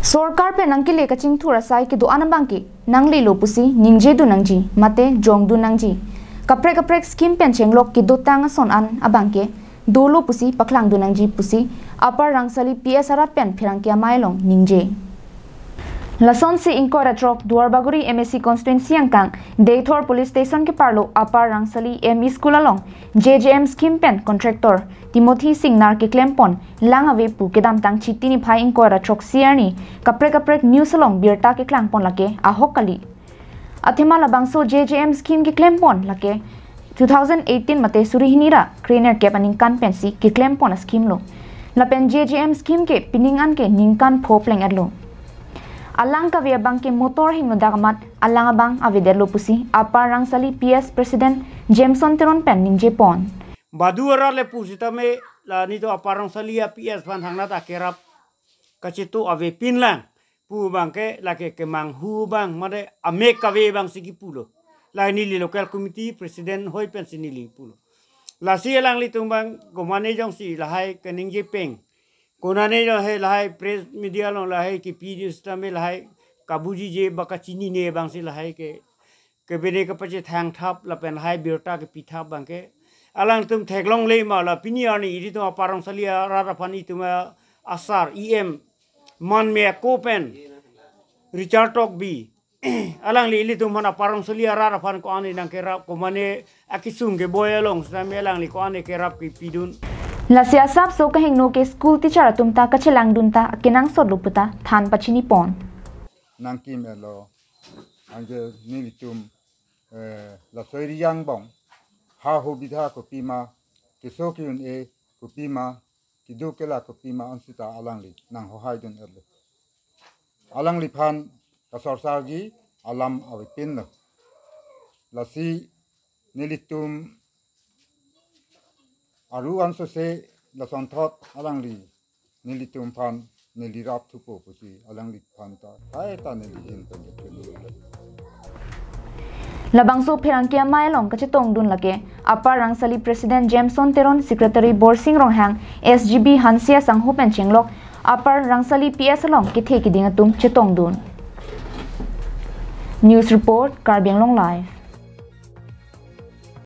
Sorkar pe nangki le kaching thura sai Kedo anabangki nangli lo pusi ningje du nangji mate jong du nangji kaprek skim pen chenglok Kedo tang ason abangke dolo pusi paklang du nangji pusi Upper Rangsali PS arat pen pherangke Amei long ningje Lason si inkora trok Duarbaguri MSC constituency angkang Deithor police station ke parlo Upper Rangsali ME school along JJM scheme pen contractor Timothy Singnar ke klempon langave pu kedam tang chitini phai inkora trok siarni kaprek news along birta ke klangpon lake ahokali athema labangso JJM scheme ke klempon lake 2018 mate surihinira trainer ke paning kan pensi ke klempon scheme lo lapen JJM scheme ke piningan ke ningkan phopleng adlo Alang ka via bangke motor himno dagamat alang abang avidelo pusi Upper Rangsali PS President Jameson Teron pen ningje pon. Baduara le pusi tame la ni to Upper Rangsali PS pan hangna ta kerap kacitu ave pinlang pu bangke lake kemang hu bang made Amei kave bang sigi pulo. La ni li local committee president hoi pen sinili pulo. La si elang li tumbang gomane jong si la hai keningje peng. Konane jo he lahai press media long lahai ki PD system me lahai kabuji je baka chini ne bang si lahai ke bene ka pache thang thap la pen lahai birta ke pitha bang ke alang tum theglong le ma la piniar ni iri to Upper Rangsali ra pani tuma asar em man me ko pen Richard Talk bi alang li tum hana Upper Rangsali ra pan ko ani nang ke rap ko mane akisung ke boyalong sa me alang li ko ani ke rap ki pidun La siasap so kahing no ke school teacher atumta kachelang dunta kinang sodluputa than pachini pon. Nangki melo ange nilitum la soiri yang bong ha ho bidha ko pima kisokyun e ko pima kidukela ko pima ansita alangli nang ho haidun erle. Alangli phan kasorsargi alam awipin no. La si nilitum Aru anso se la santot alangli nilitum pan nilirap tupo pusi alangli panta ay ta nilin Labangso pherangke Amei long kachetong dun lake Upper Rangsali President Jameson Teron Secretary Borsing Ronghang SGB Hansia Sangho pen chenglok Upper Rangsali PS long ke theki dingatum chetong dun News report Karbiang Long Live